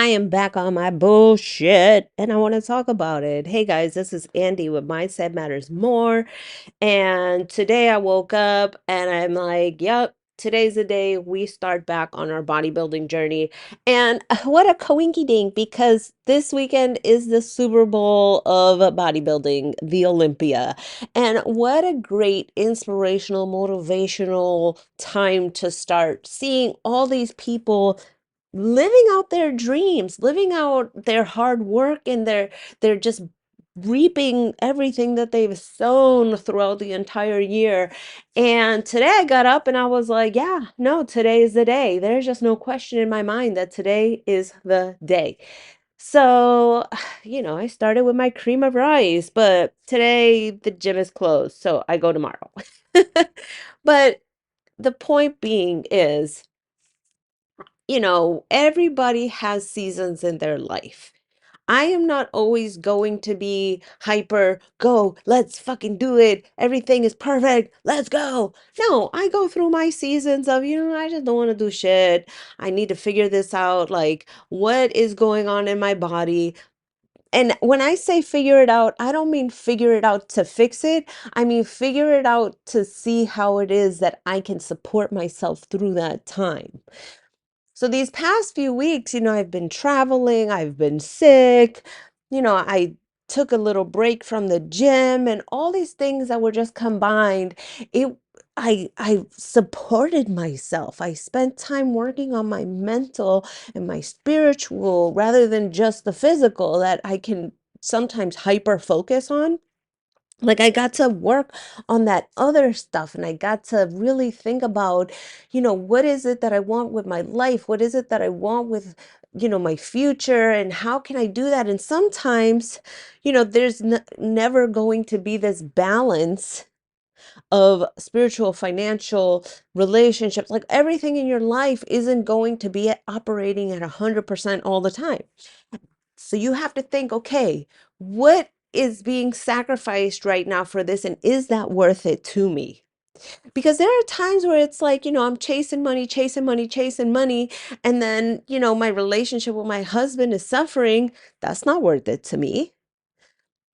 I am back on my bullshit and I want to talk about it. Hey guys, this is Andy with Mindset Matters More. And today I woke up and I'm like, yep, today's the day we start back on our bodybuilding journey. And what a coinky dink, because this weekend is the Super Bowl of bodybuilding, the Olympia. And what a great inspirational, motivational time to start seeing all these people living out their dreams, living out their hard work, and they're just reaping everything that they've sown throughout the entire year. And today I got up and I was like, yeah, no, today is the day. There's just no question in my mind that today is the day. So, I started with my cream of rice, but today the gym is closed, so I go tomorrow. But the point being is, everybody has seasons in their life. I am not always going to be hyper, go, let's fucking do it. Everything is perfect. Let's go. No, I go through my seasons of, I just don't want to do shit. I need to figure this out. Like, what is going on in my body? And when I say figure it out, I don't mean figure it out to fix it. I mean, figure it out to see how it is that I can support myself through that time. So these past few weeks, I've been traveling, I've been sick, I took a little break from the gym and all these things that were just combined. It I supported myself. I spent time working on my mental and my spiritual rather than just the physical that I can sometimes hyper focus on. Like, I got to work on that other stuff and I got to really think about, what is it that I want with my life? What is it that I want with, my future? And how can I do that? And sometimes, there's never going to be this balance of spiritual, financial, relationships. Like, everything in your life isn't going to be operating at 100% all the time. So you have to think, okay, what is being sacrificed right now for this? And is that worth it to me? Because there are times where it's like, I'm chasing money, chasing money, chasing money. And then, my relationship with my husband is suffering. That's not worth it to me.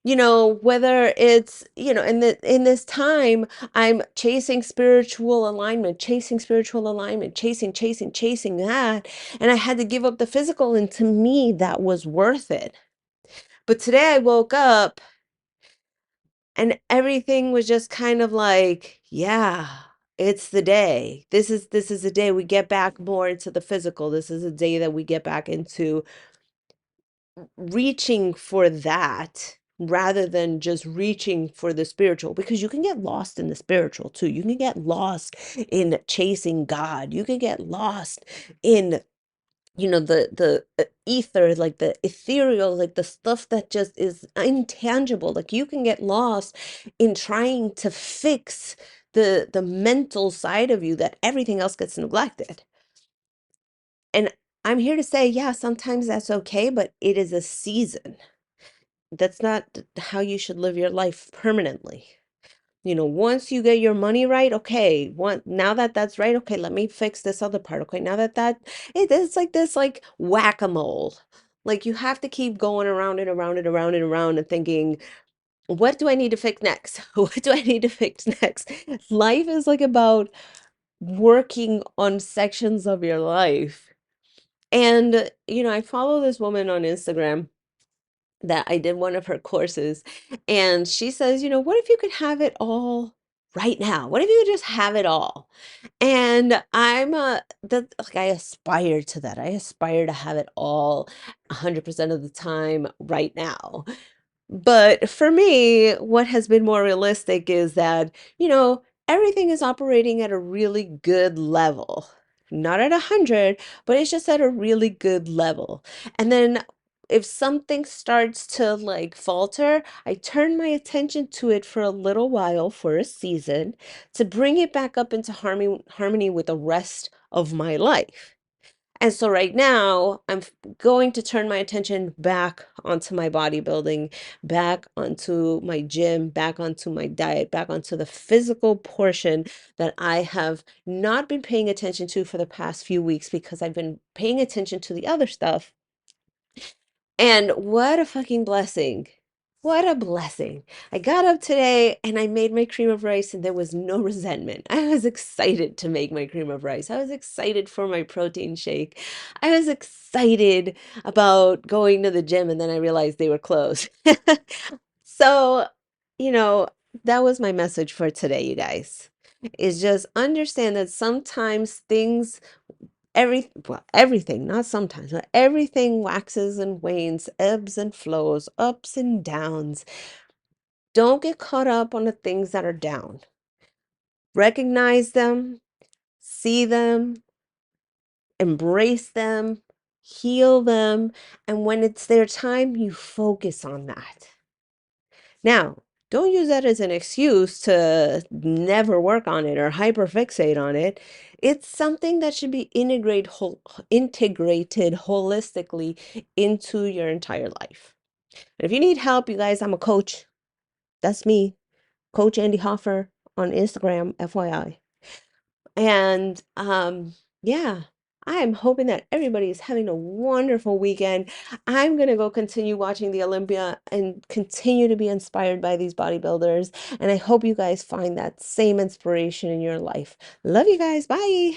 Whether it's, in this time, I'm chasing spiritual alignment, chasing that. And I had to give up the physical. And to me, that was worth it. But today I woke up and everything was just kind of like, yeah, it's the day. This is the day we get back more into the physical. This is a day that we get back into reaching for that rather than just reaching for the spiritual, because you can get lost in the spiritual too. You can get lost in chasing God. You can get lost in the ether, like the ethereal, like the stuff that just is intangible. Like, you can get lost in trying to fix the mental side of you, that everything else gets neglected. And I'm here to say, yeah, sometimes that's okay, but it is a season. That's not how you should live your life permanently. Once you get your money right, okay, now that that's right, okay, let me fix this other part. Okay, now it is like this, like whack-a-mole. Like, you have to keep going around and around and around and around and thinking, what do I need to fix next? What do I need to fix next? Life is like about working on sections of your life. And, I follow this woman on Instagram that I did one of her courses, and she says, "What if you could have it all right now? What if you could just have it all?" And I aspire to that. I aspire to have it all 100% of the time right now. But for me, what has been more realistic is that, everything is operating at a really good level. Not at 100, but it's just at a really good level. And then if something starts to like falter, I turn my attention to it for a little while, for a season, to bring it back up into harmony with the rest of my life. And so right now, going to turn my attention back onto my bodybuilding, back onto my gym, back onto my diet, back onto the physical portion that I have not been paying attention to for the past few weeks, because I've been paying attention to the other stuff. And what a fucking blessing. What a blessing. I got up today and I made my cream of rice and there was no resentment. I was excited to make my cream of rice. I was excited for my protein shake. I was excited about going to the gym and then I realized they were closed. So, you know, that was my message for today, you guys. Is just understand that sometimes things everything, not sometimes, but everything waxes and wanes, ebbs and flows, ups and downs. Don't get caught up on the things that are down. Recognize them, see them, embrace them, heal them, and when it's their time, you focus on that. Now, don't use that as an excuse to never work on it or hyperfixate on it. It's something that should be integrated holistically into your entire life. And if you need help, you guys, I'm a coach. That's me, Coach Andy Hoffer on Instagram, FYI. And yeah, I am hoping that everybody is having a wonderful weekend. I'm gonna go continue watching the Olympia and continue to be inspired by these bodybuilders. And I hope you guys find that same inspiration in your life. Love you guys. Bye.